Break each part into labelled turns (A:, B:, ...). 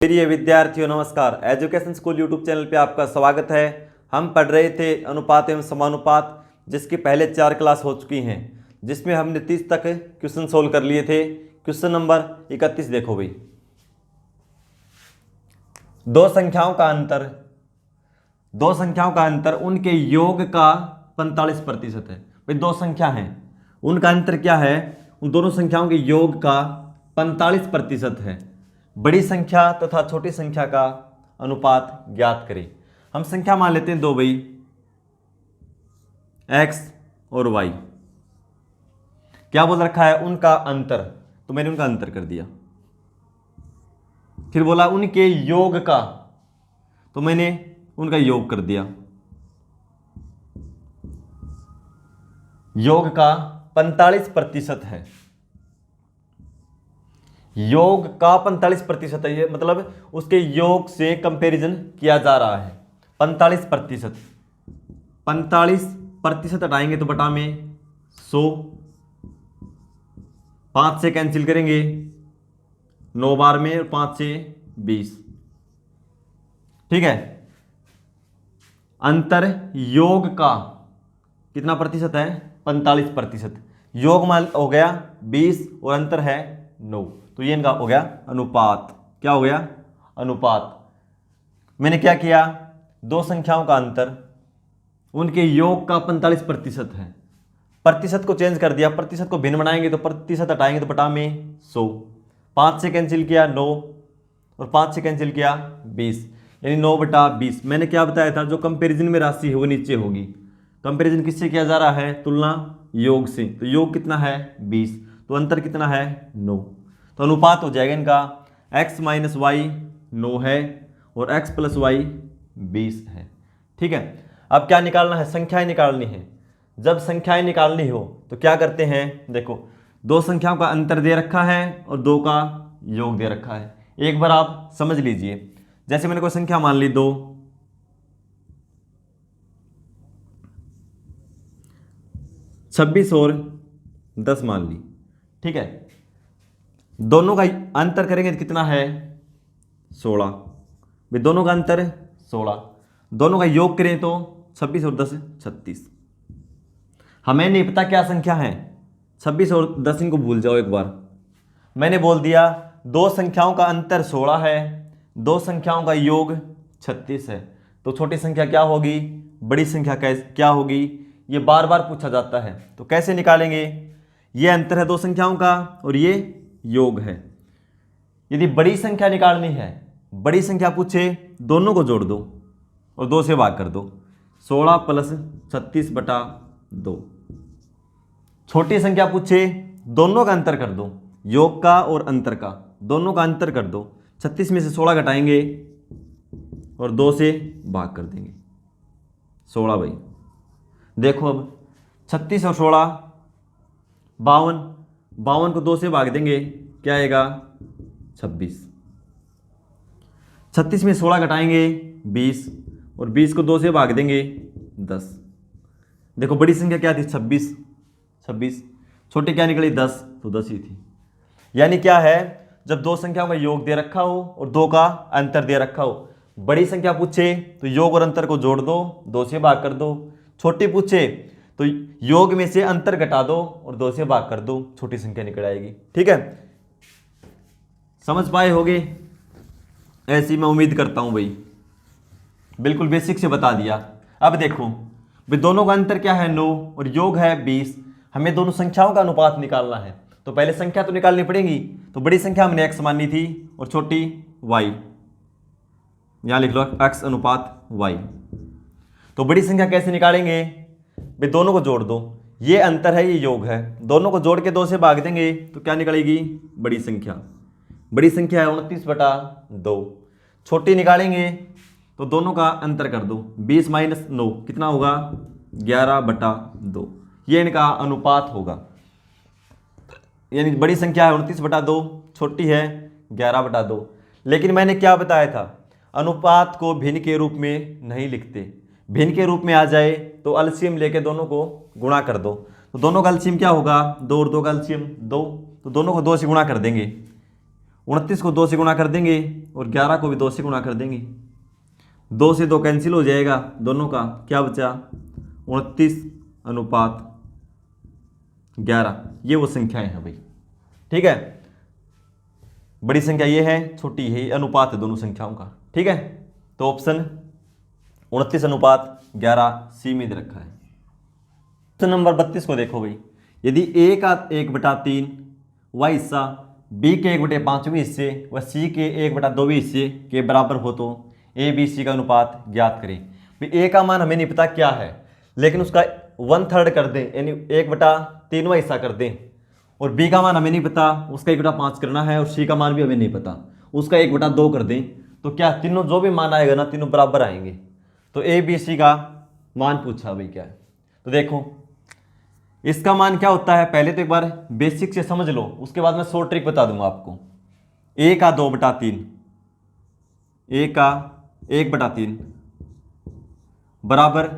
A: प्रिय विद्यार्थियों नमस्कार। एजुकेशन स्कूल यूट्यूब चैनल पे आपका स्वागत है। हम पढ़ रहे थे अनुपात एवं समानुपात, जिसकी पहले 4 क्लास हो चुकी हैं, जिसमें हमने 30 तक क्वेश्चन सोल्व कर लिए थे। क्वेश्चन नंबर 31 देखो भाई। दो संख्याओं का अंतर उनके योग का 45% है। भाई दो संख्या हैं, उनका अंतर क्या है? उन दोनों संख्याओं के योग का 45% है। बड़ी संख्या तथा छोटी संख्या का अनुपात ज्ञात करें। हम संख्या मान लेते हैं दो भाई, x और y। क्या बोल रखा है? उनका अंतर, तो मैंने उनका अंतर कर दिया। फिर बोला उनके योग का, तो मैंने उनका योग कर दिया। योग का 45% है, योग का 45% है। ये मतलब उसके योग से कंपैरिजन किया जा रहा है। 45% हटाएंगे तो बटा में 100, 5 से कैंसिल करेंगे 9 बार में, और 5 से 20। ठीक है। अंतर योग का कितना प्रतिशत है? 45%। योग मान हो गया 20 और अंतर है 9, तो ये इनका हो गया अनुपात। क्या हो गया? अनुपात। मैंने क्या किया? दो संख्याओं का अंतर उनके योग का 45% है। प्रतिशत को चेंज कर दिया, प्रतिशत को भिन्न बनाएंगे तो प्रतिशत हटाएंगे तो बटा में 100। 5 से कैंसिल किया 9, और 5 से कैंसिल किया 20, यानी 9/20। मैंने क्या बताया था? जो कंपैरिजन में राशि है वो नीचे होगी। कंपैरिजन किससे किया जा रहा है? तुलना योग से। तो योग कितना है? 20, तो अंतर कितना है? 9। तो अनुपात हो जाएगा इनका x माइनस वाई 9 है और x प्लस वाई 20 है। ठीक है। अब क्या निकालना है? संख्याएं निकालनी है। जब संख्याएं निकालनी हो तो क्या करते हैं? देखो, दो संख्याओं का अंतर दे रखा है और दो का योग दे रखा है। एक बार आप समझ लीजिए। जैसे मैंने कोई संख्या मान ली 2, 26 और 10 मान ली। ठीक है। दोनों का अंतर करेंगे तो कितना है? 16। भाई दोनों का अंतर 16, दोनों का योग करें तो 26 और 10 36। हमें नहीं पता क्या संख्या है। 26 और 10 इनको भूल जाओ एक बार। मैंने बोल दिया दो संख्याओं का अंतर 16 है, दो संख्याओं का योग 36 है, तो छोटी संख्या क्या होगी? बड़ी संख्या क्या होगी? ये बार बार पूछा जाता है, तो कैसे निकालेंगे? ये अंतर है दो संख्याओं का और ये योग है। यदि बड़ी संख्या निकालनी है, बड़ी संख्या पूछे, दोनों को जोड़ दो और 2 से भाग कर दो। 16 प्लस 36/2। छोटी संख्या पूछे, दोनों का अंतर कर दो, योग का और अंतर का, दोनों का अंतर कर दो। 36 में से 16 घटाएंगे और 2 से भाग कर देंगे। 16 भाई। देखो अब 36 और 16 52, 52 को 2 से भाग देंगे, क्या आएगा? 26। 36 में 16 घटाएंगे 20, और 20 को 2 से भाग देंगे 10। देखो बड़ी संख्या क्या थी? 26। छोटी क्या निकली? 10, तो 10 ही थी। यानी क्या है? जब दो संख्याओं का योग दे रखा हो और दो का अंतर दे रखा हो, बड़ी संख्या पूछे तो योग और अंतर को जोड़ दो, 2 से भाग कर दो। छोटी पूछे तो योग में से अंतर घटा दो और 2 से भाग कर दो, छोटी संख्या निकल आएगी। ठीक है, समझ पाए होगे? ऐसी मैं उम्मीद करता हूं भाई। बिल्कुल बेसिक से बता दिया। अब देखो भाई, दोनों का अंतर क्या है? 9 और योग है 20। हमें दोनों संख्याओं का अनुपात निकालना है, तो पहले संख्या तो निकालनी पड़ेगी। तो बड़ी संख्या हमने x मानी थी और छोटी y। यहां लिख लो x अनुपात y। तो बड़ी संख्या कैसे निकालेंगे? भाई दोनों को जोड़ दो, ये अंतर है, ये योग है, दोनों को जोड़ के 2 से भाग देंगे तो क्या निकलेगी? बड़ी संख्या। बड़ी संख्या है 29/2। छोटी निकालेंगे तो दोनों का अंतर कर दो, 20 माइनस 9 कितना होगा? 11/2। ये इनका अनुपात होगा। यानी बड़ी संख्या है 29/2, छोटी है 11/2। लेकिन मैंने क्या बताया था? अनुपात को भिन्न के रूप में नहीं लिखते। भिन्न के रूप में आ जाए तो एलसीएम लेके दोनों को गुणा कर दो। तो दोनों का एलसीएम क्या होगा? 2 और 2 का एलसीएम 2, तो दोनों को 2 से गुणा कर देंगे। 29 को 2 से गुणा कर देंगे और 11 को भी 2 से गुणा कर देंगे। 2 से 2 कैंसिल हो जाएगा दोनों का, क्या बचा 29:11। ये वो संख्याएं हैं भाई, ठीक है। बड़ी संख्या ये है, छोटी है, ये अनुपात है दोनों संख्याओं का, ठीक है। तो ऑप्शन 29:11 सी में दे रखा है। क्वेश्चन नंबर 32 को देखो भाई, यदि ए का 1/3 व हिस्सा बी के 1/5वें हिस्से व सी के 1/2वें हिस्से के बराबर हो तो ए बी सी का अनुपात ज्ञात करें। भाई ए का मान हमें नहीं पता क्या है, लेकिन उसका 1/3 कर दें, यानी 1/3वां हिस्सा कर दें। और बी का मान हमें नहीं पता, उसका 1/5 करना है। और सी का मान भी हमें नहीं पता, उसका 1/2 कर दें। तो क्या तीनों जो भी मान आएगा ना, तीनों बराबर आएंगे। तो ए बी सी का मान पूछा भाई क्या है। तो देखो इसका मान क्या होता है, पहले तो एक बार बेसिक से समझ लो, उसके बाद मैं शॉर्ट ट्रिक बता दूंगा आपको। ए का 2/3, ए का 1/3 बराबर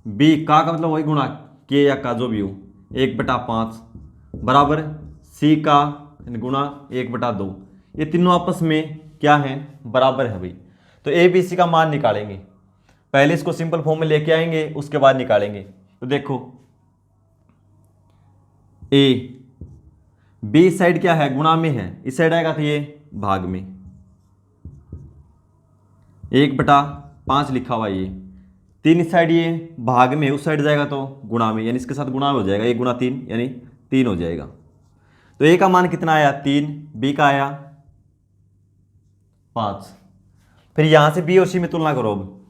A: बी का मतलब वही गुणा के या का जो भी हो 1/5 बराबर सी का गुणा 1/2। ये तीनों आपस में क्या है, बराबर है भाई। तो ए बी सी का मान निकालेंगे, पहले इसको सिंपल फॉर्म में लेके आएंगे, उसके बाद निकालेंगे। तो देखो ए बी साइड क्या है, गुणा में है, इस साइड आएगा तो ये भाग में 1/5 लिखा हुआ ये 3, इस साइड ये भाग में, उस साइड जाएगा तो गुणा में, यानी इसके साथ गुणा हो जाएगा, 1 × 3 यानी 3 हो जाएगा। तो ए का मान कितना आया 3, बी का आया 5। फिर यहां से बी और सी में तुलना करो। अब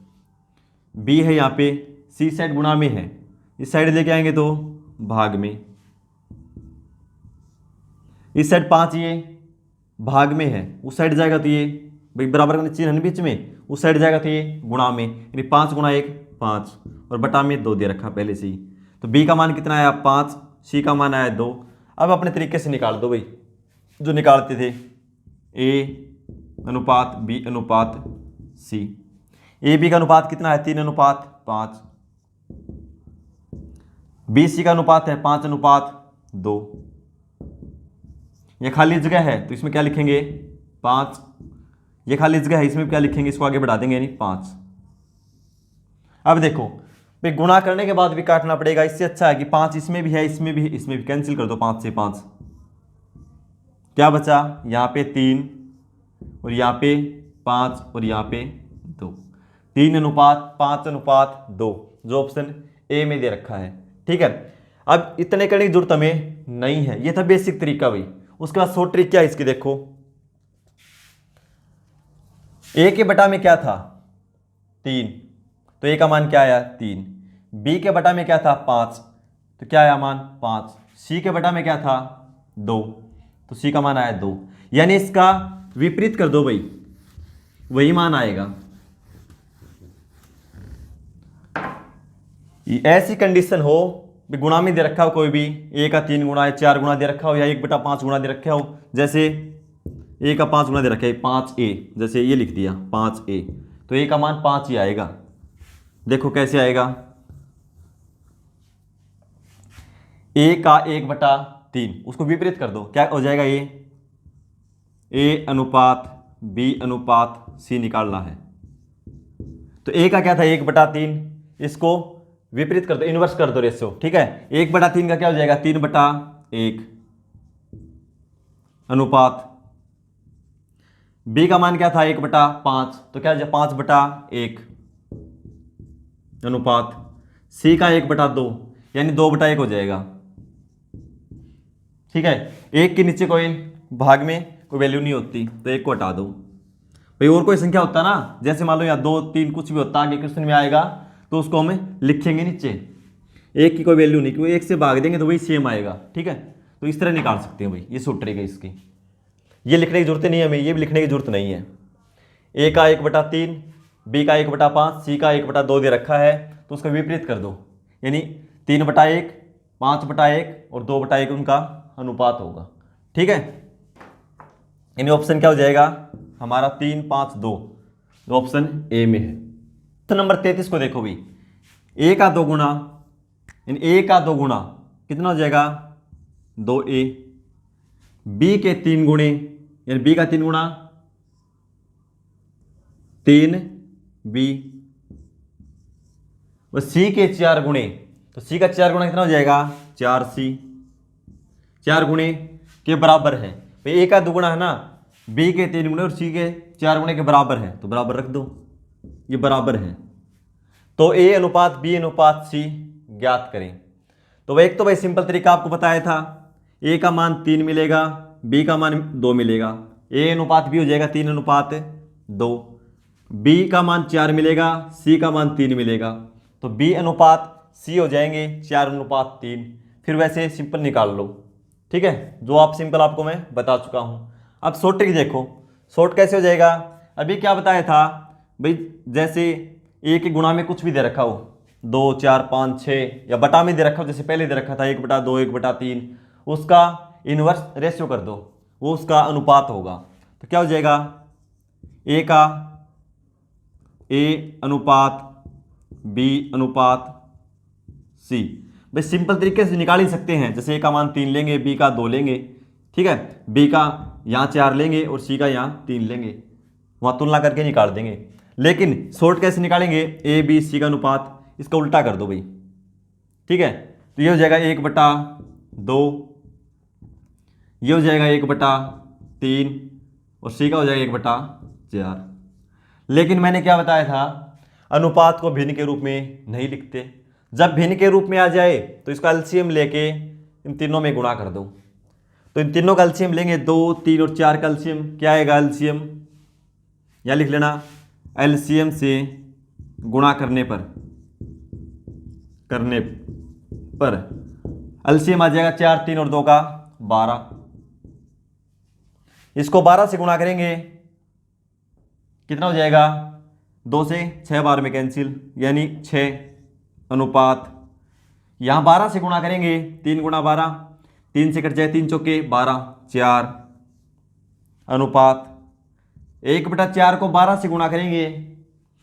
A: बी है यहाँ पे, सी साइड गुणा में है, इस साइड लेके आएंगे तो भाग में, इस साइड 5 ये भाग में है, उस साइड जाएगा तो ये भाई बराबर का चिन्ह है बीच में, उस साइड जाएगा तो ये गुणा में, यानी 5 × 1 5 और बटा में 2 दे रखा पहले से ही। तो बी का मान कितना आया 5, सी का मान आया 2। अब अपने तरीके से निकाल दो भाई, जो निकालते थे ए अनुपात बी अनुपात सी। ए बी का अनुपात कितना है 3:5, बी सी का अनुपात है 5:2। ये खाली जगह है तो इसमें क्या लिखेंगे 5, ये खाली जगह है इसमें क्या लिखेंगे, इसको आगे बढ़ा देंगे यानी 5। अब देखो भाई गुणा करने के बाद भी काटना पड़ेगा, इससे अच्छा है कि 5 इसमें भी है, इसमें भी है, इसमें भी, कैंसिल कर दो 5 से 5, क्या बचा यहाँ पे 3 और यहाँ पे 5 और यहाँ पे 2, 3:5:2 जो ऑप्शन ए में दे रखा है, ठीक है। अब इतने करने की जरूरत हमें नहीं है, ये था बेसिक तरीका भाई। उसके बाद शॉर्ट ट्रिक क्या है इसकी, देखो ए के बटा में क्या था 3, तो ए का मान क्या आया 3। बी के बटा में क्या था 5, तो क्या आया मान 5। सी के बटा में क्या था 2, तो सी का मान आया 2। यानी इसका विपरीत कर दो भाई, वही मान आएगा। ऐसी कंडीशन हो गुणा में दे रखा हो कोई भी, ए का 3 गुणा या 4 गुणा दे रखा हो या 1/5 गुणा दे रखा हो, जैसे ए का 5 गुणा दे रखा है 5a, जैसे ये लिख दिया 5a, तो ए का मान 5 ही आएगा। देखो कैसे आएगा, ए का 1/3 उसको विपरीत कर दो, क्या हो जाएगा ए अनुपात बी अनुपात सी निकालना है। तो ए का क्या था 1/3, इसको विपरीत कर दो, इनवर्स कर दो रेशो, ठीक है। 1/3 का क्या हो जाएगा 3/1 अनुपात बी का मान क्या था 1/5, तो क्या 5/1 अनुपात सी का 1/2 यानी 2/1 हो जाएगा, ठीक है। एक के नीचे कोई भाग में कोई वैल्यू नहीं होती तो एक को हटा दो भाई। और कोई संख्या होता ना, जैसे मान लो या 2 3 कुछ भी होता, आगे क्वेश्चन में आएगा तो उसको हमें लिखेंगे नीचे, एक की कोई वैल्यू नहीं, क्योंकि एक से भाग देंगे तो वही सेम आएगा, ठीक है। तो इस तरह निकाल सकते हैं भाई, ये शॉर्ट ट्रिक है इसकी। ये लिखने की जरूरत नहीं है हमें, ये भी लिखने की जरूरत नहीं है। ए का 1/3, बी का 1/5, सी का 1/2 दे रखा है, तो उसका विपरीत कर दो, यानी 3/1 5/1 और 2/1 उनका अनुपात होगा, ठीक है। यानी ऑप्शन क्या हो जाएगा हमारा 3 5 2, ऑप्शन ए में है। तो नंबर 33 को देखो भाई, ए का 2 गुणा, यानी ए का 2 गुणा कितना हो जाएगा 2a, बी के 3 गुणे यानी बी का 3 गुना 3b और सी के 4 गुणे, तो सी का 4 गुना कितना हो जाएगा 4c, 4 गुणे के बराबर है। भाई ए का दुगुना है ना, बी के 3 गुणे और सी के 4 गुणे के बराबर है, तो बराबर रख दो, ये बराबर है। तो ए अनुपात बी अनुपात सी ज्ञात करें। तो भाई एक तो भाई सिंपल तरीका आपको बताया था, ए का मान 3 मिलेगा, बी का मान 2 मिलेगा, ए अनुपात बी हो जाएगा 3 अनुपात 2, बी का मान 4 मिलेगा, सी का मान 3 मिलेगा, तो बी अनुपात सी हो जाएंगे 4 अनुपात 3। फिर वैसे सिंपल निकाल लो, ठीक है, जो आप सिंपल आपको मैं बता चुका हूं। अब शॉर्ट ट्रिक देखो, शॉर्ट कैसे हो जाएगा। अभी क्या बताया था भाई, जैसे ए के गुणा में कुछ भी दे रखा हो, 2 4 5 6 या बटा में दे रखा हो, जैसे पहले दे रखा था 1/2 1/3, उसका इनवर्स रेशियो कर दो, वो उसका अनुपात होगा। तो क्या हो जाएगा ए का ए अनुपात बी अनुपात सी। भाई सिंपल तरीके से निकाल ही सकते हैं, जैसे ए का मान 3 लेंगे, बी का 2 लेंगे, ठीक है, बी का यहाँ 4 लेंगे और सी का यहाँ 3 लेंगे, वहाँ तुलना करके निकाल देंगे। लेकिन शॉर्ट कैसे निकालेंगे, ए बी सी का अनुपात, इसका उल्टा कर दो भाई, ठीक है, तो ये हो जाएगा 1/2, ये हो जाएगा 1/3 और सी का हो जाएगा 1/4। लेकिन मैंने क्या बताया था, अनुपात को भिन्न के रूप में नहीं लिखते, जब भिन्न के रूप में आ जाए तो इसका एलसीएम लेके इन तीनों में गुणा कर दो। तो इन तीनों का एलसीएम लेंगे, 2 3 और 4 का एलसीएम क्या आएगा, एलसीएम या लिख लेना, एलसीएम से गुणा करने पर एलसीएम आ जाएगा 4 3 और 2 का 12। इसको 12 से गुणा करेंगे, कितना हो जाएगा, 2 से 6 बार में कैंसिल, यानी 6 अनुपात, यहां 12 से गुणा करेंगे, 3 गुणा 12, 3 से कट जाए 3 चौके 12, 4 अनुपात 1/4 को 12 से गुणा करेंगे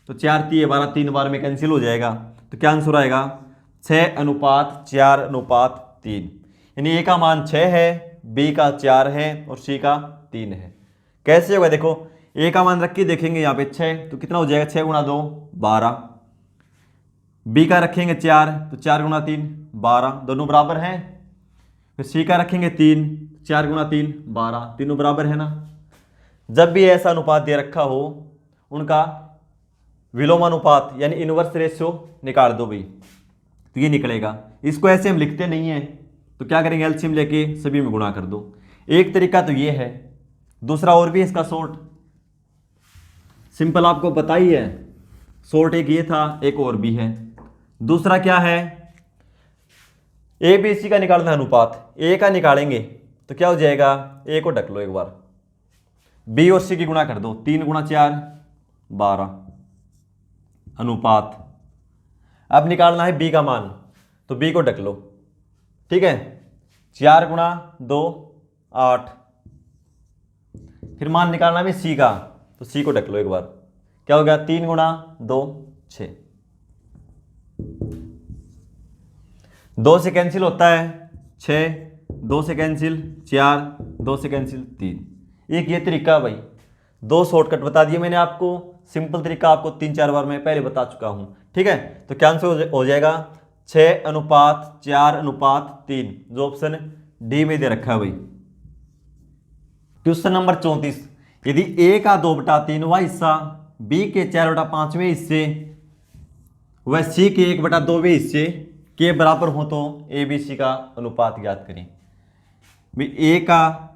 A: तो 4 3 12, 3 बार में कैंसिल हो जाएगा। तो क्या आंसर आएगा 6 अनुपात 4 अनुपात 3, यानी ए का मान 6 है, बी का 4 है और सी का 3 है। कैसे होगा देखो, ए का मान रख के देखेंगे यहाँ पे 6, तो कितना हो जाएगा 6 गुणा 2 12, बी का रखेंगे 4 तो 4 गुणा 3 12, दोनों बराबर हैं। फिर सी का रखेंगे 3, 4 गुणा 3 12, तीनों बराबर है ना। जब भी ऐसा अनुपात दे रखा हो उनका विलोमानुपात यानी इनवर्स रेशियो निकाल दो भाई, तो ये निकलेगा। इसको ऐसे हम लिखते नहीं है, तो क्या करेंगे, एलसीएम लेके सभी में गुणा कर दो। एक तरीका तो ये है, दूसरा और भी है इसका शॉर्ट, सिंपल आपको पता ही है, शॉर्ट एक ये था, एक और भी है। दूसरा क्या है, ए बी सी का निकालना है अनुपात, ए का निकालेंगे तो क्या हो जाएगा, ए को ढक लो एक बार, बी और सी की गुणा कर दो, 3 गुणा 4 12 अनुपात। अब निकालना है बी का मान, तो बी को ढक लो, ठीक है, 4 गुणा 2 8। फिर मान निकालना है सी का, तो सी को ढक लो एक बार, क्या हो गया 3 गुणा 2 6, 2 से कैंसिल होता है 6, 2 से कैंसिल 4, 2 से कैंसिल 3। एक ये तरीका भाई, 2 शॉर्टकट बता दिए मैंने आपको, सिंपल तरीका आपको 3 4 बार मैं पहले बता चुका हूं, ठीक है। तो क्या आंसर हो जाएगा 6 अनुपात 4 अनुपात 3, जो ऑप्शन डी में दे रखा है भाई। क्वेश्चन नंबर 34, यदि ए का 2/3वां हिस्सा बी के 4/5वें हिस्से व सी के 1/2वें हिस्से के बराबर हो तो ए बी सी का अनुपात ज्ञात करें। भाई ए का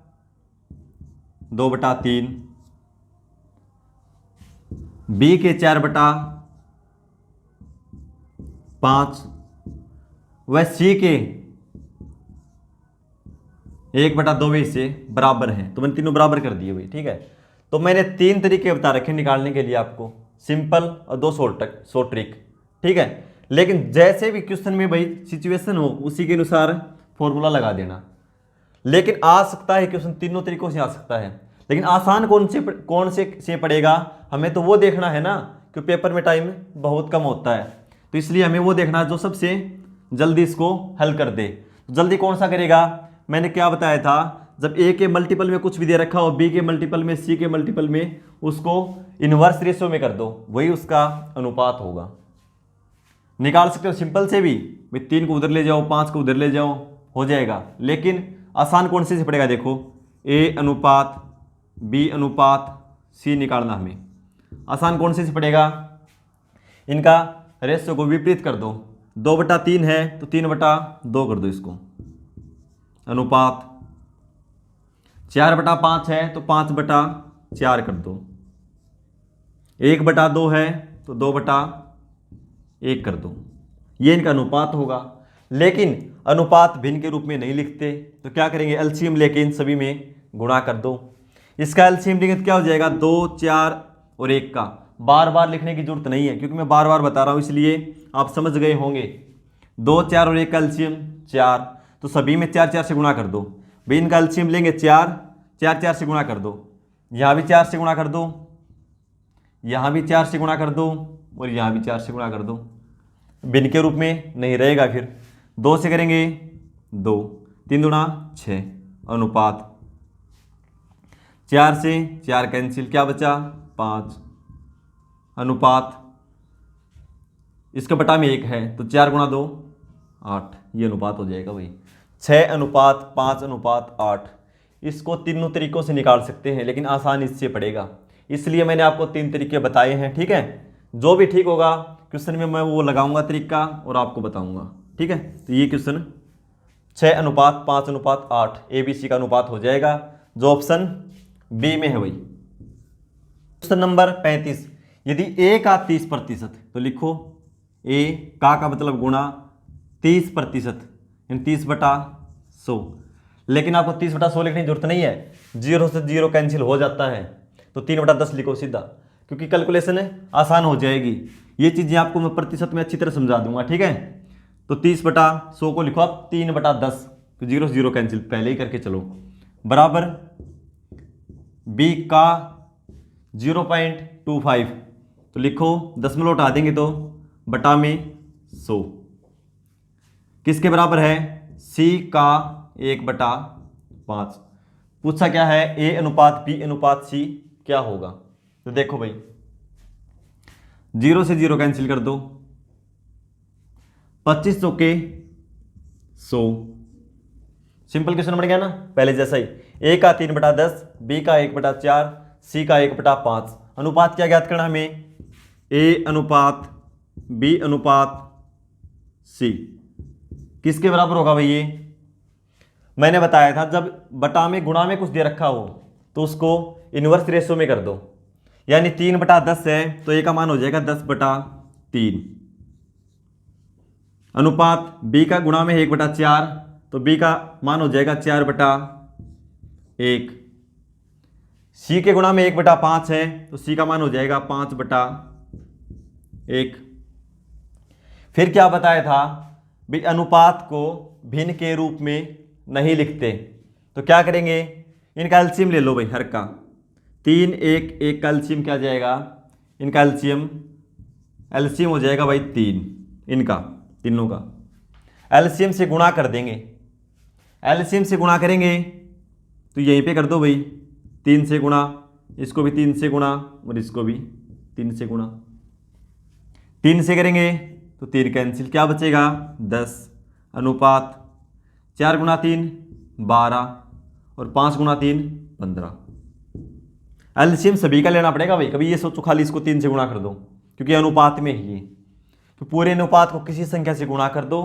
A: 2/3, बी के 4/5 व सी के 1/2वें हिस्से बराबर हैं, तो मैंने तीनों बराबर कर दिए भाई, ठीक है। तो मैंने 3 तरीके बता रखे निकालने के लिए आपको, सिंपल और 2 शॉर्ट ट्रिक, ठीक है। लेकिन जैसे भी क्वेश्चन में भाई सिचुएशन हो उसी के अनुसार फॉर्मूला लगा देना। लेकिन आ सकता है क्वेश्चन तीनों तरीकों से आ सकता है, लेकिन आसान कौन से पड़ेगा हमें तो वो देखना है ना, क्योंकि पेपर में टाइम बहुत कम होता है, तो इसलिए हमें वो देखना है जो सबसे जल्दी इसको हल कर दे। तो जल्दी कौन सा करेगा, मैंने क्या बताया था, जब ए के मल्टीपल में कुछ भी दे रखा हो, बी के मल्टीपल में, सी के मल्टीपल में, उसको इनवर्स रेशियो में कर दो, वही उसका अनुपात होगा। निकाल सकते हो सिंपल से भी, भाई 3 को उधर ले जाओ, 5 को उधर ले जाओ, हो जाएगा। लेकिन आसान कौन से पड़ेगा, देखो ए अनुपात बी अनुपात सी निकालना हमें। आसान कौन से पड़ेगा, इनका रेशियो को विपरीत कर दो। 2/3 है तो 3/2 कर दो इसको, अनुपात 4/5 है तो 5/4 कर दो, 1/2 है तो 2/1 कर दो। ये इनका अनुपात होगा। लेकिन अनुपात भिन्न के रूप में नहीं लिखते, तो क्या करेंगे, एलसीएम लेके इन सभी में गुणा कर दो। इसका एलसीएम लेंगे तो क्या हो जाएगा, 2, 4 और 1 का। बार बार लिखने की जरूरत नहीं है, क्योंकि मैं बार बार बता रहा हूँ, इसलिए आप समझ गए होंगे। 2, 4 और 1 का एलसीएम 4, तो सभी में 4 4 से गुणा कर दो। भाई इनका एलसीएम लेंगे 4, 4 4 से गुणा कर दो, यहाँ भी 4 से गुणा कर दो, यहाँ भी 4 से गुणा कर दो, और यहाँ भी 4 से गुणा कर दो। भिन्न के रूप में नहीं रहेगा। फिर 2 से करेंगे 2, 3 दूना 6, अनुपात 4 से 4 कैंसिल, क्या बचा 5, अनुपात इसका बटा में 1 है तो 4 गुणा 2 8, ये अनुपात हो जाएगा भाई 6:5:8। इसको तीनों तरीकों से निकाल सकते हैं, लेकिन आसान इससे पड़ेगा, इसलिए मैंने आपको 3 तरीके बताए हैं। ठीक है, जो भी ठीक होगा क्वेश्चन में मैं वो लगाऊंगा तरीका और आपको बताऊंगा। ठीक है, तो ये क्वेश्चन 6:5:8 ABC का अनुपात हो जाएगा, जो ऑप्शन बी में है वही। क्वेश्चन नंबर 35, यदि ए का 30% तो लिखो ए का मतलब गुणा 30%, यानी 30/100। लेकिन आपको 30/100 लिखने की जरूरत नहीं है, 0 से 0 कैंसिल हो जाता है, तो 3/10 लिखो सीधा, क्योंकि कैलकुलेशन आसान हो जाएगी। ये चीज़ें आपको मैं प्रतिशत में अच्छी तरह समझा दूंगा। ठीक है, तो 30/100 को लिखो आप 3/10, तो 0 से 0 कैंसिल पहले ही करके चलो, बराबर बी का 0.25, तो लिखो दशमलव हटा देंगे तो बटा में 100, किसके बराबर है, सी का 1/5। पूछा क्या है, ए अनुपात बी अनुपात सी क्या होगा। तो देखो भाई 0 से 0 कैंसिल कर दो, 25 के 100, सिंपल क्वेश्चन बन गया ना, पहले जैसा ही। ए का 3/10, बी का 1/4, सी का 1/5। अनुपात क्या ज्ञात करना हमें, ए अनुपात बी अनुपात सी किसके बराबर होगा भाई। ये मैंने बताया था, जब बटा में गुणा में कुछ दे रखा हो तो उसको इनवर्स रेशियो में कर दो, यानी 3/10 है तो ए का मान हो जाएगा 10/3। अनुपात बी का गुणा में 1/4, तो बी का मान हो जाएगा 4/1। सी के गुणा में 1/5 है तो सी का मान हो जाएगा 5/1। फिर क्या बताया था भाई, अनुपात को भिन्न के रूप में नहीं लिखते, तो क्या करेंगे, इनका एलसीएम ले लो भाई हर का। 3, 1, 1 का एलसीएम क्या जाएगा, इनका एलसीएम हो जाएगा भाई 3, इनका तीनों का एलसीएम से गुणा कर देंगे। एलसीएम से गुणा करेंगे तो यहीं पे कर दो भाई, 3 से गुणा, इसको भी 3 से गुणा और इसको भी 3 से गुणा। 3 से करेंगे तो 3 कैंसिल, क्या बचेगा 10, अनुपात 4 × 3 12 और 5 × 3 15। एलसीएम सभी का लेना पड़ेगा भाई, कभी ये सोचो खाली इसको 3 से गुणा कर दो, क्योंकि अनुपात में ही है। तो पूरे अनुपात को किसी संख्या से गुणा कर दो,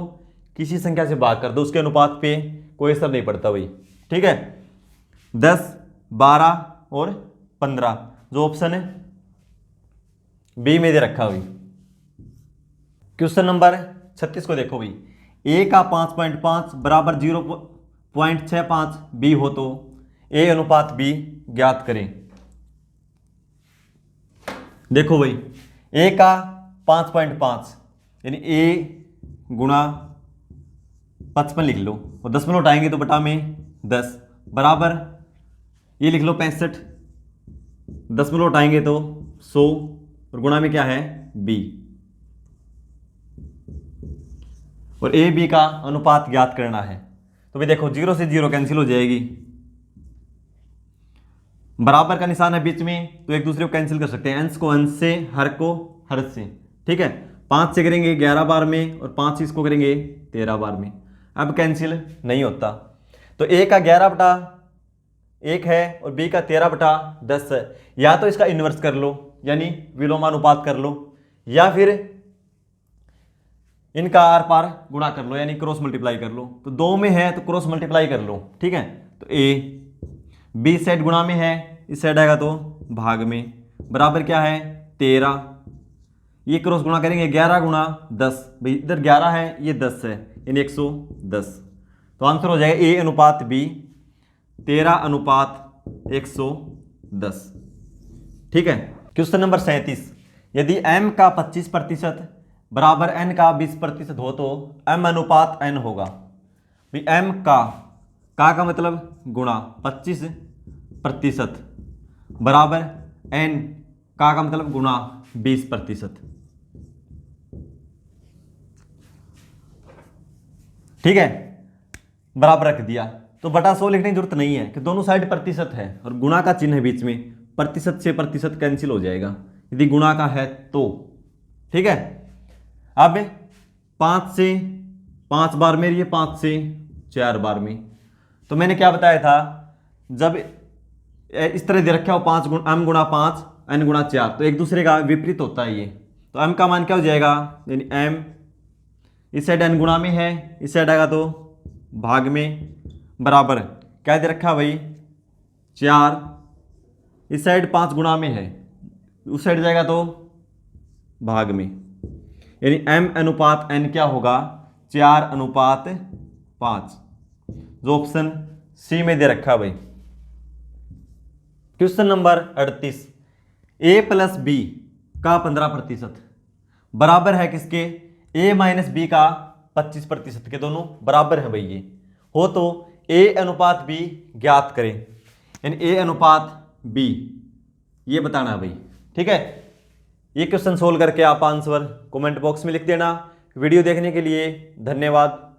A: किसी संख्या से भाग कर दो, उसके अनुपात पे कोई असर नहीं पड़ता भाई। ठीक है, 10, 12 और 15 जो ऑप्शन है बी में दे रखा हुई। क्वेश्चन नंबर 36 को देखो भाई, ए का 5.5 बराबर 0.65 बी हो तो ए अनुपात बी ज्ञात करें। देखो भाई ए का 5.5 यानी ए गुणा 55 लिख लो, और 10 उठाएंगे तो बटा में 10, बराबर ये लिख लो 65, 10 उठाएंगे तो 100 और गुणा में क्या है बी, और ए बी का अनुपात ज्ञात करना है। तो भाई देखो 0 से 0 कैंसिल हो जाएगी, बराबर का निशान है बीच में, तो एक दूसरे को कैंसिल कर सकते हैं, अंश को अंश से, हर को हर से। ठीक है, 5 से करेंगे 11 बार में और 5 से इसको करेंगे 13 बार में। अब कैंसिल नहीं होता, तो a का 11/1 है और b का 13/10 है। या तो इसका इन्वर्स कर लो, यानी विलोमानुपात कर लो, या फिर इनका आर पार गुणा कर लो, यानी क्रॉस मल्टीप्लाई कर लो। तो 2 में है तो क्रॉस मल्टीप्लाई कर लो। ठीक है, तो a b साइड गुणा में है, इस साइड आएगा तो भाग में, बराबर क्या है 13। ये क्रॉस गुणा करेंगे 11 गुणा 10, भाई इधर 11 है ये 10 है, यानी 110। तो आंसर हो जाएगा a अनुपात b 13/110। ठीक है, क्वेश्चन नंबर 37, यदि m का 25% बराबर n का 20% हो तो m अनुपात n होगा। भाई m का मतलब गुणा 25% बराबर n का मतलब गुणा 20%। ठीक है, बराबर रख दिया, तो बटा 100 लिखने की जरूरत नहीं है कि दोनों साइड प्रतिशत है और गुणा का चिन्ह है बीच में, प्रतिशत से प्रतिशत कैंसिल हो जाएगा यदि गुणा का है तो। ठीक है, अब 5 से 5 बार में, ये 5 से 4 बार में, तो मैंने क्या बताया था, जब इस तरह दे रखा हो 5 m गुणा 5 n गुणा 4, तो एक दूसरे का विपरीत होता है ये, तो m का मान क्या हो जाएगा, यानी m इस साइड n गुणा में है, इस साइड आएगा तो भाग में, बराबर क्या दे रखा भाई 4, इस साइड 5 गुणा में है, उस साइड जाएगा तो भाग में, यानी m अनुपात n क्या होगा 4/5, जो ऑप्शन सी में दे रखा भाई। Question number 38, a plus B का 15% बराबर है किसके, a माइनस बी का 25% के, दोनों बराबर है भाई। ये हो तो a अनुपात b ज्ञात करें, यानी a अनुपात b ये बताना है भाई। ठीक है, ये क्वेश्चन सोल्व करके आप आंसर कमेंट बॉक्स में लिख देना। वीडियो देखने के लिए धन्यवाद।